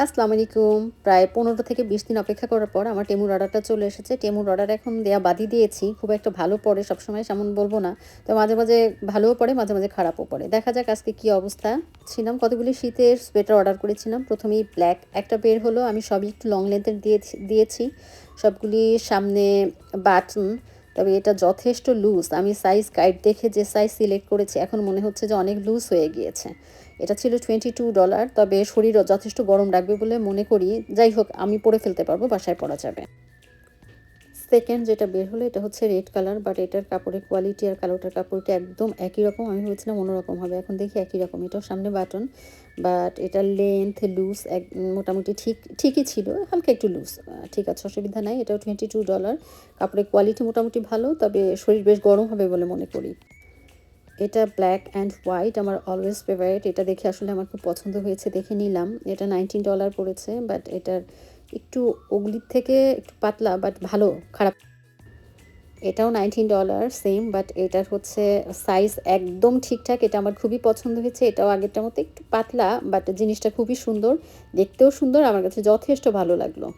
আসসালামু আলাইকুম। প্রায় ১৫ থেকে ২০ দিন অপেক্ষা করার পর আমার টেমুর অর্ডারটা চলে এসেছে। টেমুর অর্ডার এখন দেয়া বাদই দিয়েছি। খুব একটা ভালো পড়ে সবসময় সেমন বলব না। তো মাঝে, মাঝে ভালোও পড়ে, মাঝে, মাঝে খারাপও পড়ে। দেখা যাক আজকে কি অবস্থা। ছিলাম কতগুলি শীতের সোয়েটার অর্ডার করেছিলাম। ১ম এই ব্ল্যাক একটা বের হলো। আমি সবই একটু লং লেন্থের দিয়েছি। সবগুলি সামনে বাটন। তবে এটা যথেষ্ট লুজ। আমি সাইজ গাইড দেখে যে সাইজ সিলেক্ট করেছি এখন মনে হচ্ছে যে অনেক লুজ হয়ে গিয়েছে। এটা ছিল $22, তবে শরীরও যথেষ্ট গরম রাখবে বলে মনে করি। যাই হোক আমি পরে ফেলতে পারবো, বাসায় পরা যাবে। সেকেন্ড যেটা বের হলো এটা হচ্ছে রেড কালার, বাট এটার কাপড়ের কোয়ালিটি আর কালোটার কাপড়টা একদম একই রকম। আমি ভেবেছিলাম অন্যরকম হবে, এখন দেখি একই রকম। এটাও সামনে বাটন, বাট এটার লেন্থ লুজ মোটামুটি ঠিকই ছিল, হালকা একটু লুজ। ঠিক আছে, অসুবিধা নাই। এটাও $22। কাপড়ের কোয়ালিটি মোটামুটি ভালো, তবে শরীর বেশ গরম হবে বলে মনে করি। এটা ব্ল্যাক অ্যান্ড হোয়াইট আমার অলওয়েজ ফেভারিট। এটা দেখে আসলে আমার খুব পছন্দ হয়েছে, দেখে নিলাম। এটা $19 পড়েছে, বাট এটার একটু ওগলির থেকে একটু পাতলা, বাট ভালো, খারাপ। এটাও $19 সেম, বাট এটার হচ্ছে সাইজ একদম ঠিকঠাক। এটা আমার খুবই পছন্দ হয়েছে। এটাও আগেরটার মতো একটু পাতলা, বাট জিনিসটা খুবই সুন্দর, দেখতেও সুন্দর, আমার কাছে যথেষ্ট ভালো লাগলো।